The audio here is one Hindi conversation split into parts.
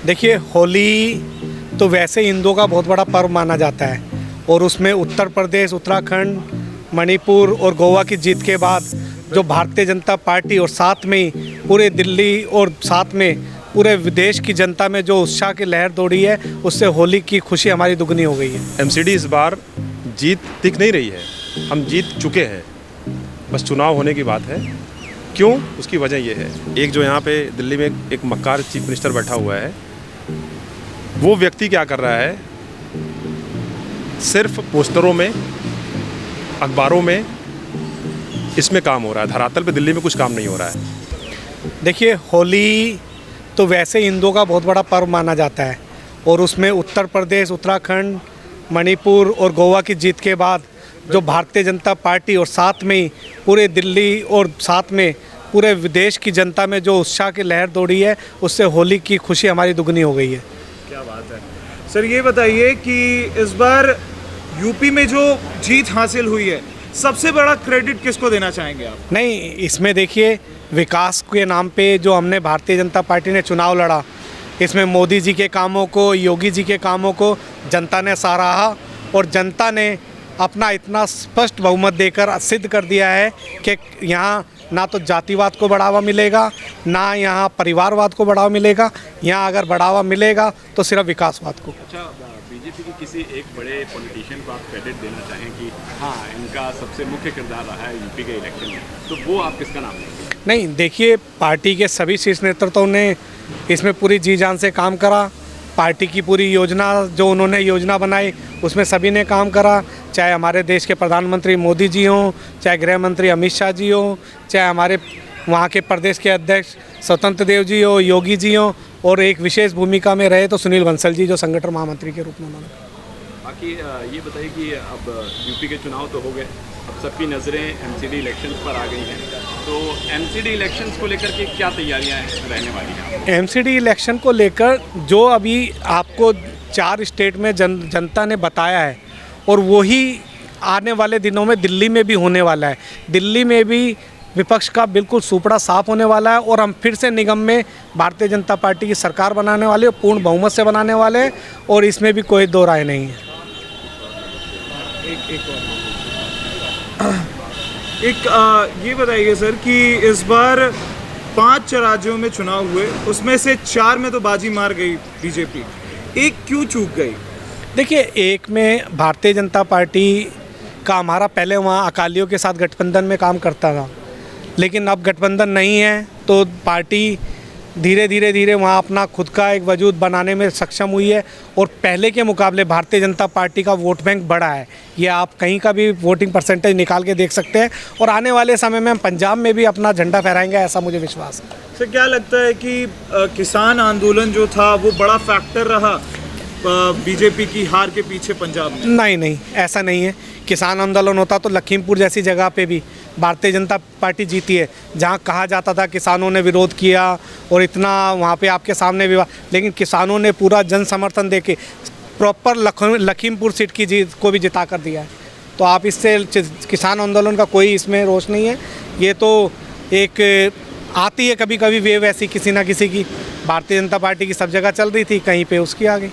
देखिए, होली तो वैसे हिंदुओं का बहुत बड़ा पर्व माना जाता है और उसमें उत्तर प्रदेश, उत्तराखंड, मणिपुर और गोवा की जीत के बाद जो भारतीय जनता पार्टी और साथ में ही पूरे दिल्ली और साथ में पूरे विदेश की जनता में जो उत्साह की लहर दौड़ी है, उससे होली की खुशी हमारी दुगनी हो गई है। एमसीडी इस बार जीत दिख नहीं रही है, हम जीत चुके हैं, बस चुनाव होने की बात है। क्यों? उसकी वजह ये है, एक जो यहाँ पे दिल्ली में एक मक्कार चीफ मिनिस्टर बैठा हुआ है, वो व्यक्ति क्या कर रहा है, सिर्फ पोस्टरों में, अखबारों में इसमें काम हो रहा है, धरातल पे दिल्ली में कुछ काम नहीं हो रहा है। देखिए, होली तो वैसे हिंदुओं का बहुत बड़ा पर्व माना जाता है और उसमें उत्तर प्रदेश, उत्तराखंड, मणिपुर और गोवा की जीत के बाद जो भारतीय जनता पार्टी और साथ में ही पूरे दिल्ली और साथ में पूरे विदेश की जनता में जो उत्साह की लहर दौड़ी है, उससे होली की खुशी हमारी दुगनी हो गई है। क्या बात है सर, ये बताइए कि इस बार यूपी में जो जीत हासिल हुई है, सबसे बड़ा क्रेडिट किसको देना चाहेंगे आप? नहीं, इसमें देखिए, विकास के नाम पे जो हमने भारतीय जनता पार्टी ने चुनाव लड़ा, इसमें मोदी जी के कामों को, योगी जी के कामों को जनता ने सराहा और जनता ने अपना इतना स्पष्ट बहुमत देकर सिद्ध कर दिया है कि यहाँ ना तो जातिवाद को बढ़ावा मिलेगा, ना यहाँ परिवारवाद को बढ़ावा मिलेगा। यहाँ अगर बढ़ावा मिलेगा तो सिर्फ विकासवाद को। अच्छा, बीजेपी की किसी एक बड़े पॉलिटिशियन को आप क्रेडिट देना चाहें कि हाँ, इनका सबसे मुख्य किरदार रहा है यूपी के इलेक्शन में, तो वो आप किसका नाम लेंगे? नहीं, देखिए, पार्टी के सभी शीर्ष नेतृत्वों ने इसमें पूरी जी जान से काम करा। पार्टी की पूरी योजना, जो उन्होंने योजना बनाई, उसमें सभी ने काम करा, चाहे हमारे देश के प्रधानमंत्री मोदी जी हों, चाहे गृह मंत्री अमित शाह जी हों, चाहे हमारे वहाँ के प्रदेश के अध्यक्ष स्वतंत्र देव जी हो, योगी जी हों, और एक विशेष भूमिका में रहे तो सुनील बंसल जी, जो संगठन महामंत्री के रूप में उन्होंने। बाकी ये बताइए कि अब यूपी के चुनाव तो हो गए, अब सबकी नज़रें एमसीडी इलेक्शंस पर आ गई हैं, तो एमसीडी इलेक्शंस को लेकर के क्या तैयारियां रहने वाली हैं? एमसीडी इलेक्शन को लेकर जो अभी आपको 4 स्टेट में जनता ने बताया है, और वही आने वाले दिनों में दिल्ली में भी होने वाला है। दिल्ली में भी विपक्ष का बिल्कुल सुपड़ा साफ होने वाला है और हम फिर से निगम में भारतीय जनता पार्टी की सरकार बनाने वाले हैं, पूर्ण बहुमत से बनाने वाले हैं, और इसमें भी कोई दो राय नहीं है। ये बताइए सर कि इस बार 5 राज्यों में चुनाव हुए, उसमें से 4 में तो बाजी मार गई बीजेपी, एक क्यों चूक गई? देखिए, एक में भारतीय जनता पार्टी का हमारा पहले वहाँ अकालियों के साथ गठबंधन में काम करता था, लेकिन अब गठबंधन नहीं है, तो पार्टी धीरे धीरे वहाँ अपना खुद का एक वजूद बनाने में सक्षम हुई है और पहले के मुकाबले भारतीय जनता पार्टी का वोट बैंक बढ़ा है। ये आप कहीं का भी वोटिंग परसेंटेज निकाल के देख सकते हैं, और आने वाले समय में हम पंजाब में भी अपना झंडा फहराएंगे, ऐसा मुझे विश्वास है। सर, क्या लगता है कि किसान आंदोलन जो था वो बड़ा फैक्टर रहा बीजेपी की हार के पीछे पंजाब में? नहीं, ऐसा नहीं है। किसान आंदोलन होता तो लखीमपुर जैसी जगह पे भी भारतीय जनता पार्टी जीती है, जहां कहा जाता था किसानों ने विरोध किया और इतना वहां पे आपके सामने विवाद, लेकिन किसानों ने पूरा जन समर्थन देके प्रॉपर लखीमपुर सीट की जीत को भी जिता कर दिया है। तो आप इससे किसान आंदोलन का कोई इसमें रोष नहीं है। ये तो एक आती है कभी कभी वेव ऐसी किसी ना किसी की, भारतीय जनता पार्टी की सब जगह चल रही थी, कहीं पे उसकी आ गई।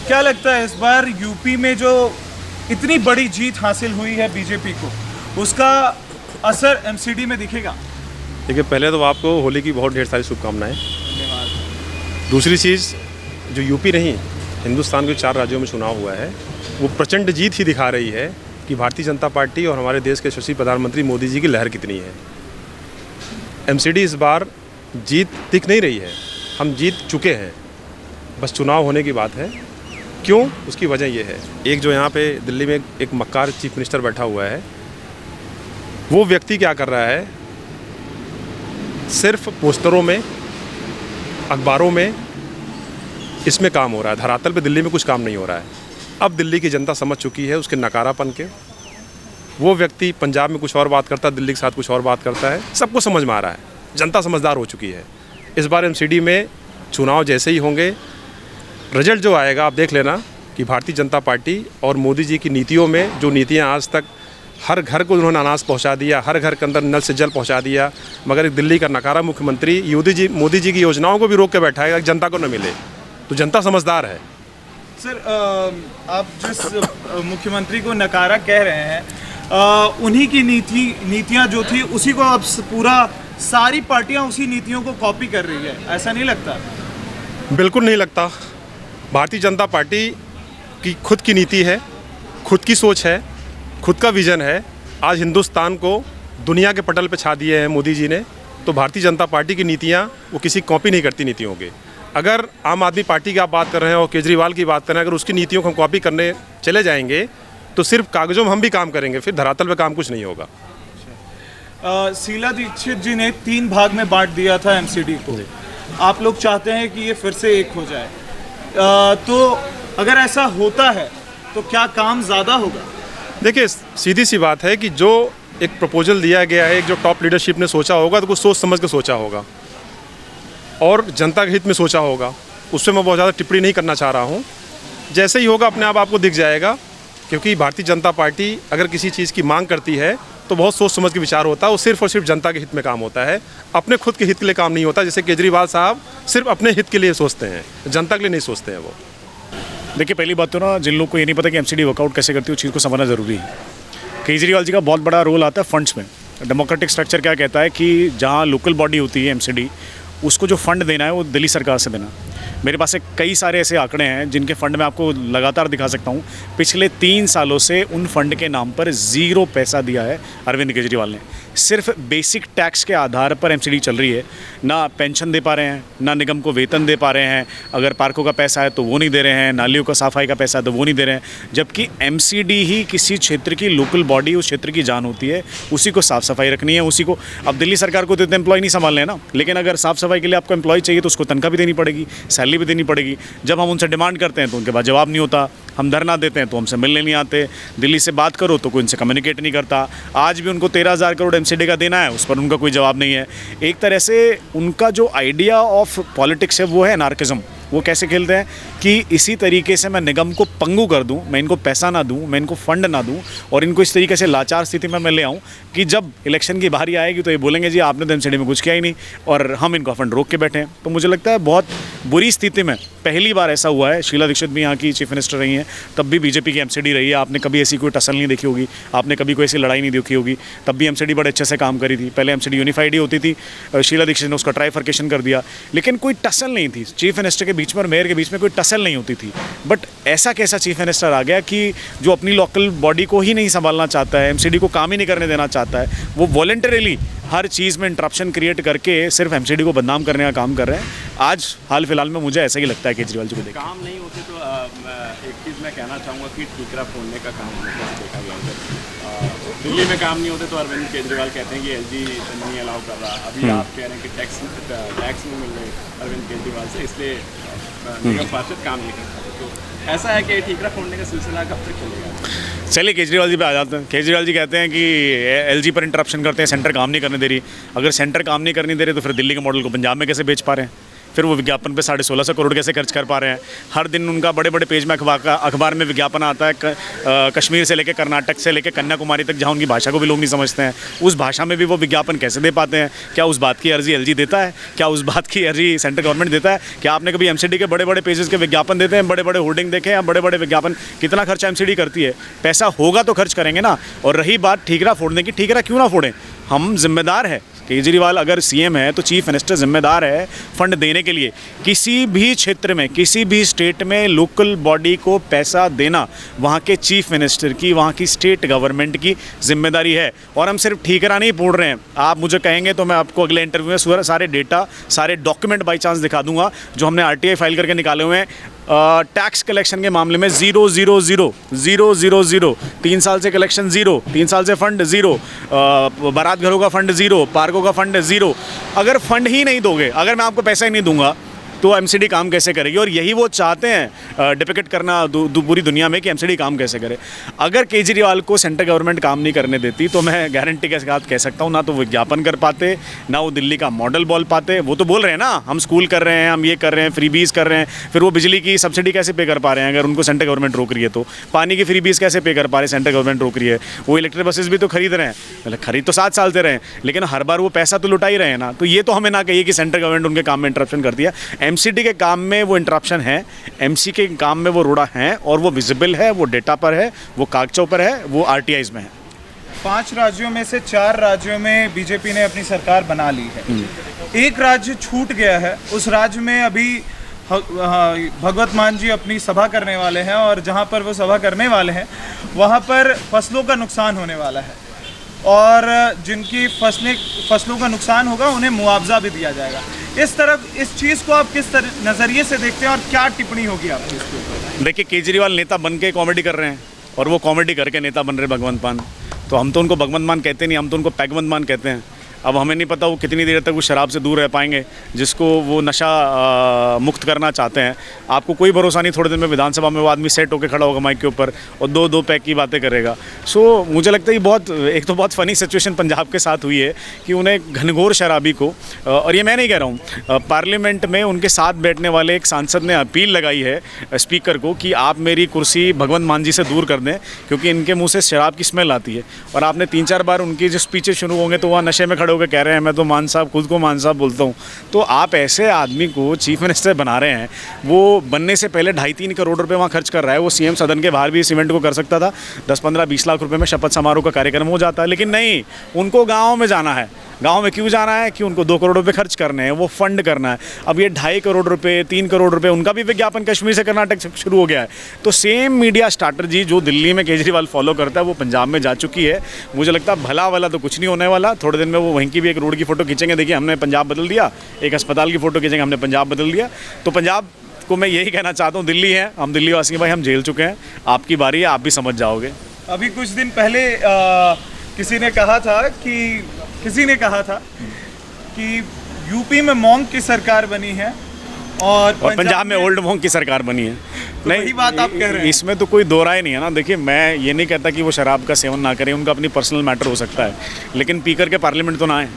क्या लगता है इस बार यूपी में जो इतनी बड़ी जीत हासिल हुई है बीजेपी को, उसका असर एमसीडी में दिखेगा? देखिए, पहले तो आपको होली की बहुत ढेर सारी शुभकामनाएं। दूसरी चीज़, जो यूपी नहीं, हिंदुस्तान के 4 राज्यों में चुनाव हुआ है, वो प्रचंड जीत ही दिखा रही है कि भारतीय जनता पार्टी और हमारे देश के यशस्वी प्रधानमंत्री मोदी जी की लहर कितनी है। एमसीडी इस बार जीत दिख नहीं रही है, हम जीत चुके हैं, बस चुनाव होने की बात है। क्यों? उसकी वजह ये है, एक जो यहाँ पे दिल्ली में एक मक्कार चीफ मिनिस्टर बैठा हुआ है, वो व्यक्ति क्या कर रहा है, सिर्फ पोस्टरों में, अखबारों में इसमें काम हो रहा है, धरातल पे दिल्ली में कुछ काम नहीं हो रहा है। अब दिल्ली की जनता समझ चुकी है उसके नकारापन के। वो व्यक्ति पंजाब में कुछ और बात करता है, दिल्ली के साथ कुछ और बात करता है, सबको समझ में आ रहा है, जनता समझदार हो चुकी है। इस बार एमसीडी में चुनाव जैसे ही होंगे, रिजल्ट जो आएगा आप देख लेना कि भारतीय जनता पार्टी और मोदी जी की नीतियों में, जो नीतियां आज तक हर घर को उन्होंने अनाज पहुंचा दिया, हर घर के अंदर नल से जल पहुंचा दिया, मगर एक दिल्ली का नकारा मुख्यमंत्री मोदी जी की योजनाओं को भी रोक के बैठा है, जनता को न मिले। तो जनता समझदार है। सर आप जिस मुख्यमंत्री को नकारा कह रहे हैं, उन्हीं की नीतियां जो थी उसी को अब पूरा सारी पार्टियां उसी नीतियों को कॉपी कर रही है, ऐसा नहीं लगता? बिल्कुल नहीं लगता। भारतीय जनता पार्टी की खुद की नीति है, खुद की सोच है, खुद का विज़न है। आज हिंदुस्तान को दुनिया के पटल पे छा दिए हैं मोदी जी ने। तो भारतीय जनता पार्टी की नीतियाँ वो किसी कॉपी नहीं करती नीतियों के। अगर आम आदमी पार्टी की आप बात कर रहे हैं और केजरीवाल की बात कर रहे हैं, अगर उसकी नीतियों को हम कॉपी करने चले जाएंगे तो सिर्फ कागज़ों में हम भी काम करेंगे, फिर धरातल पे काम कुछ नहीं होगा। शीला दीक्षित जी ने 3 भाग में बांट दिया था एमसीडी को, आप लोग चाहते हैं कि ये फिर से एक हो जाए, तो अगर ऐसा होता है तो क्या काम ज़्यादा होगा? देखिए, सीधी सी बात है कि जो एक प्रपोजल दिया गया है, एक जो टॉप लीडरशिप ने सोचा होगा तो कुछ सोच समझ के सोचा होगा और जनता के हित में सोचा होगा। उससे मैं बहुत ज़्यादा टिप्पणी नहीं करना चाह रहा हूँ। जैसे ही होगा अपने आप आपको दिख जाएगा, क्योंकि भारतीय जनता पार्टी अगर किसी चीज़ की मांग करती है तो बहुत सोच समझ के विचार होता है। वो सिर्फ और सिर्फ जनता के हित में काम होता है, अपने खुद के हित के लिए काम नहीं होता। जैसे केजरीवाल साहब सिर्फ अपने हित के लिए सोचते हैं, जनता के लिए नहीं सोचते हैं वो। देखिए, पहली बात तो ना, जिन लोग को ये नहीं पता कि एमसीडी वर्कआउट कैसे करती है, उस चीज़ को समझना ज़रूरी है। केजरीवाल जी का बहुत बड़ा रोल आता है फंड्स में। डेमोक्रेटिक स्ट्रक्चर क्या कहता है कि जहाँ लोकल बॉडी होती है एमसीडी, उसको जो फंड देना है वो दिल्ली सरकार से देना। मेरे पास कई सारे ऐसे आंकड़े हैं जिनके फ़ंड मैं आपको लगातार दिखा सकता हूँ। पिछले 3 सालों से उन फंड के नाम पर 0 पैसा दिया है अरविंद केजरीवाल ने। सिर्फ बेसिक टैक्स के आधार पर एमसीडी चल रही है। ना पेंशन दे पा रहे हैं, ना निगम को वेतन दे पा रहे हैं। अगर पार्कों का पैसा है तो वो नहीं दे रहे हैं, नालियों का सफाई का पैसा है तो वो नहीं दे रहे हैं। जबकि एमसीडी ही किसी क्षेत्र की लोकल बॉडी, उस क्षेत्र की जान होती है, उसी को साफ़ सफाई रखनी है, उसी को। अब दिल्ली सरकार को तो इतने एम्प्लॉय नहीं संभालने हैं ना, लेकिन अगर साफ़ सफाई के लिए आपको एम्प्लॉय चाहिए तो उसको तनख्वाह भी देनी पड़ेगी, सैलरी भी देनी पड़ेगी। जब हम उनसे डिमांड करते हैं तो उनके पास जवाब नहीं होता, हम धरना देते हैं तो हमसे मिलने नहीं आते, दिल्ली से बात करो तो कोई उनसे कम्युनिकेट नहीं करता। आज भी उनको 13,000 करोड़ एमसीडी का देना है, उस पर उनका कोई जवाब नहीं है। एक तरह से उनका जो आइडिया ऑफ पॉलिटिक्स है वो है एनार्किज्म। वो कैसे खेलते हैं कि इसी तरीके से मैं निगम को पंगु कर दूं, मैं इनको पैसा ना दूं, मैं इनको फंड ना दूं और इनको इस तरीके से लाचार स्थिति में मैं ले आऊं कि जब इलेक्शन की बारी आएगी तो ये बोलेंगे जी आपने तो एमसीडी में कुछ किया ही नहीं और हम इनको फंड रोक के बैठे हैं। तो मुझे लगता है बहुत बुरी स्थिति में पहली बार ऐसा हुआ है। शीला दीक्षित भी यहाँ की चीफ मिनिस्टर रही हैं, तब भी बीजेपी की एमसीडी रही है। आपने कभी ऐसी कोई टसल नहीं देखी होगी, आपने कभी कोई ऐसी लड़ाई नहीं देखी होगी। तब भी एमसीडी बड़े अच्छे से काम करी थी। पहले एमसीडी यूनिफाइड ही होती थी, शीला दीक्षित ने उसका ट्राइफर्केशन कर दिया, लेकिन कोई टसल नहीं थी। चीफ मिनिस्टर के बीच में और मेयर के बीच में कोई टसल नहीं होती थी। बट ऐसा कैसा चीफ मिनिस्टर आ गया कि जो अपनी लोकल बॉडी को ही नहीं संभालना चाहता है, एमसीडी को काम ही नहीं करने देना चाहता है, वो वॉलंटरीली हर चीज़ में इंटरप्शन क्रिएट करके सिर्फ एमसीडी को बदनाम करने का काम कर रहे हैं। आज हाल फिलहाल में मुझे ऐसा ही लगता है केजरीवाल जी को देख। काम नहीं होते तो एक चीज़ मैं कहना चाहूँगा कि ठीकरा फोड़ने का काम देखा गया है। दिल्ली में काम नहीं होते तो अरविंद केजरीवाल कहते हैं कि एलजी नहीं अलाउ कर रहा। अभी आप कह रहे हैं कि टैक्स नहीं मिल रहे अरविंद केजरीवाल से, इसलिए निगम पार्षद काम नहीं कर सकते। तो ऐसा है कि ठीकरा फोड़ने का सिलसिला कब तक चलेगा? चलिए केजरीवाल जी पे आ जाते हैं। केजरीवाल जी कहते हैं कि एलजी पर इंटरप्शन करते हैं, सेंटर काम नहीं करने दे रही। अगर सेंटर काम नहीं करने दे रही तो फिर दिल्ली के मॉडल को पंजाब में कैसे बेच पा रहे हैं? फिर वो विज्ञापन पे 1650 करोड़ कैसे खर्च कर पा रहे हैं? हर दिन उनका बड़े बड़े पेज में अखबार में विज्ञापन आता है, कश्मीर से लेकर कर्नाटक से लेकर कन्याकुमारी तक, जहाँ उनकी भाषा को भी लोग नहीं समझते हैं, उस भाषा में भी वो विज्ञापन कैसे दे पाते हैं? क्या उस बात की अर्जी एलजी देता है? क्या उस बात की अर्जी सेंट्रल गवर्नमेंट देता है? क्या आपने कभी एमसीडी के बड़े बड़े पेजेस के विज्ञापन देते हैं, बड़े बड़े होर्डिंग देखे हैं, बड़े बड़े विज्ञापन? कितना खर्चा एमसीडी करती है? पैसा होगा तो खर्च करेंगे ना। और रही बात ठीकरा फोड़ने की, ठीकरा क्यों ना फोड़ें? हम जिम्मेदार हैं। केजरीवाल अगर सीएम है तो चीफ मिनिस्टर जिम्मेदार है फंड देने के लिए। किसी भी क्षेत्र में, किसी भी स्टेट में लोकल बॉडी को पैसा देना वहाँ के चीफ मिनिस्टर की, वहाँ की स्टेट गवर्नमेंट की जिम्मेदारी है। और हम सिर्फ ठीकरा नहीं फोड़ रहे हैं। आप मुझे कहेंगे तो मैं आपको अगले इंटरव्यू में सारे डेटा, सारे डॉक्यूमेंट बाई चांस दिखा दूंगा जो हमने आरटीआई फाइल करके निकाले हुए हैं। टैक्स कलेक्शन के मामले में 0 0 0 0 0 0, 3 साल से कलेक्शन 0, 3 साल से फंड 0, बारात घरों का फंड 0, पार्कों का फंड 0। अगर फंड ही नहीं दोगे, अगर मैं आपको पैसा ही नहीं दूंगा तो एमसीडी काम कैसे करेगी। और यही वो चाहते हैं डिपिक्ट करना पूरी दुनिया में कि एमसीडी काम कैसे करे। अगर केजरीवाल को सेंट्रल गवर्नमेंट काम नहीं करने देती तो मैं गारंटी के साथ कह सकता हूँ ना तो विज्ञापन कर पाते, ना वो दिल्ली का मॉडल बोल पाते। वो तो बोल रहे हैं ना, हम स्कूल कर रहे हैं, हम ये कर रहे हैं, फ्रीबीज कर रहे हैं, फिर वो बिजली की सब्सिडी कैसे पे कर पा रहे हैं अगर उनको सेंट्रल गवर्नमेंट रोक रही है। तो पानी की फ्रीबीज कैसे पे कर पा रहे हैं, सेंट्रल गवर्नमेंट रोक रही है। वो इलेक्ट्रिक बसेस भी तो खरीद रहे हैं, मतलब खरीद तो 7 साल से रहे हैं, लेकिन हर बार वो पैसा तो लुटा ही रहे हैं ना। तो ये तो हमें ना कहिए कि सेंट्रल गवर्नमेंट उनके काम में इंटरप्शन करती है। एमसीडी के काम में वो इंटरप्शन है, एमसी के काम में वो रोड़ा है, और वो विजिबल है, वो डेटा पर है, वो कागजों पर है, वो आरटीआईज में है। 5 राज्यों में से 4 राज्यों में बीजेपी ने अपनी सरकार बना ली है। एक राज्य छूट गया है, उस राज्य में अभी भगवत मान जी अपनी सभा करने वाले हैं, और जहां पर वो सभा करने वाले हैं वहां पर फसलों का नुकसान होने वाला है, और जिनकी फसलों का नुकसान होगा उन्हें मुआवजा भी दिया जाएगा। इस चीज़ को आप किस नज़रिए से देखते हैं और क्या टिप्पणी होगी आपकी इसके ऊपर? देखिए, केजरीवाल नेता बन के कॉमेडी कर रहे हैं और वो कॉमेडी करके नेता बन रहे भगवंत मान। तो हम तो उनको भगवंत मान कहते नहीं, हम तो उनको पैगवंत मान कहते हैं। अब हमें नहीं पता वो कितनी देर तक वो शराब से दूर रह पाएंगे जिसको वो नशा मुक्त करना चाहते हैं। आपको कोई भरोसा नहीं, थोड़े दिन में विधानसभा में वो आदमी सेट होकर खड़ा होगा माइक के ऊपर और दो पैक की बातें करेगा। सो मुझे लगता है कि एक तो बहुत फ़नी सिचुएशन पंजाब के साथ हुई है कि उन्हें घनघोर शराबी को, और ये मैं नहीं कह रहा हूँ, पार्लियामेंट में उनके साथ बैठने वाले एक सांसद ने अपील लगाई है स्पीकर को कि आप मेरी कुर्सी भगवंत मान जी से दूर कर दें क्योंकि इनके मुँह से शराब की स्मेल आती है। और आपने 3-4 बार उनकी जो स्पीचेस शुरू होंगे तो वहाँ नशे में खड़े होकर कह रहे हैं मैं तो मान साहब, खुद को मान साहब बोलता हूँ। तो आप ऐसे आदमी को चीफ मिनिस्टर बना रहे हैं, वो बनने से पहले 2.5-3 करोड़ रुपए वहाँ खर्च कर रहा है। वो सीएम सदन के बाहर भी इस इवेंट को कर सकता था, 10-15-20 लाख रुपए में शपथ समारोह का कार्यक्रम हो जाता है, लेकिन नहीं, उनको गाँव में जाना है। गांव में क्यों जाना है कि उनको 2 करोड़ रुपए खर्च करने हैं, वो फंड करना है। अब ये 2.5 करोड़ रुपए, 3 करोड़ रुपए, उनका भी विज्ञापन कश्मीर से कर्नाटक से शुरू हो गया है। तो सेम मीडिया स्ट्रैटेजी जो दिल्ली में केजरीवाल फॉलो करता है वो पंजाब में जा चुकी है। मुझे लगता है भला वाला तो कुछ नहीं होने वाला। थोड़े दिन में वो वहीं की भी एक रोड की फ़ोटो खींचेंगे, देखिए हमने पंजाब बदल दिया, एक अस्पताल की फ़ोटो खींचेंगे, हमने पंजाब बदल दिया। तो पंजाब को मैं यही कहना चाहता हूँ, दिल्ली है, हम दिल्ली वासी भाई, हम झेल चुके हैं, आपकी बारी है, आप भी समझ जाओगे। अभी कुछ दिन पहले किसी ने कहा था कि यूपी में मॉन्क की सरकार बनी है और पंजाब में ओल्ड मॉन्क की सरकार बनी है। तो वही बात आप कह रहे हैं। इसमें तो कोई दो राय नहीं है ना। देखिए, मैं ये नहीं कहता कि वो शराब का सेवन ना करें, उनका अपनी पर्सनल मैटर हो सकता है, लेकिन पी करके पार्लियामेंट तो ना आए।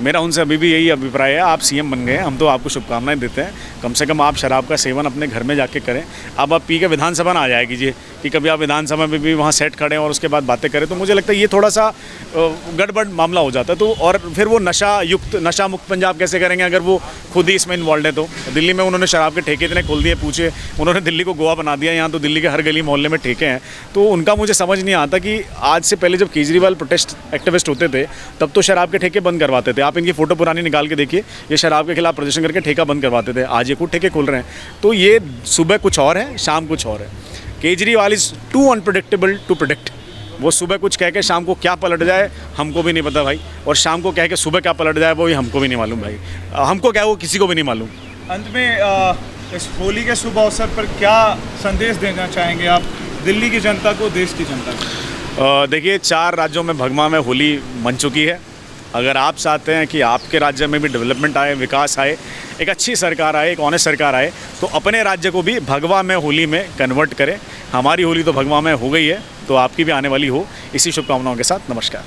मेरा उनसे अभी भी यही अभिप्राय है, आप सीएम बन गए, हम तो आपको शुभकामनाएं देते हैं, कम से कम आप शराब का सेवन अपने घर में जाके करें। अब आप पी के विधानसभा ना आ जाए कीजिए कि कभी आप विधानसभा में भी वहाँ सेट खड़े और उसके बाद बातें करें, तो मुझे लगता है ये थोड़ा सा गड़बड़ मामला हो जाता है। तो और फिर वो नशा मुक्त पंजाब कैसे करेंगे अगर वो खुद ही इसमें इन्वॉल्व है। तो दिल्ली में उन्होंने शराब के ठेके इतने खोल दिए, पूछे, उन्होंने दिल्ली को गोवा बना दिया, यहाँ तो दिल्ली के हर गली मोहल्ले में ठेके हैं। तो उनका मुझे समझ नहीं आता कि आज से पहले जब केजरीवाल प्रोटेस्ट एक्टिविस्ट होते थे तब तो शराब के ठेके बंद करवाते थे। आप इनकी फ़ोटो पुरानी निकाल के देखिए, ये शराब के खिलाफ प्रदर्शन करके ठेका बंद करवाते थे, आज ये खुद ठेके खोल रहे हैं। तो ये सुबह कुछ और है, शाम कुछ और है। Kejriwal is too unpredictable to predict. वो सुबह कुछ कह के शाम को क्या पलट जाए हमको भी नहीं पता भाई, और शाम को कह के सुबह क्या पलट जाए वो हमको भी नहीं मालूम भाई। हमको क्या, वो किसी को भी नहीं मालूम। अंत में इस होली के शुभ अवसर पर क्या संदेश देना चाहेंगे आप दिल्ली की जनता को, देश की जनता को? देखिए, 4 राज्यों में भगवा में होली मन चुकी है। अगर आप चाहते हैं कि आपके राज्य में भी डेवलपमेंट आए, विकास आए, एक अच्छी सरकार आए, एक ऑनेस्ट सरकार आए, तो अपने राज्य को भी भगवा में होली में कन्वर्ट करें। हमारी होली तो भगवा में हो गई है, तो आपकी भी आने वाली हो। इसी शुभकामनाओं के साथ नमस्कार।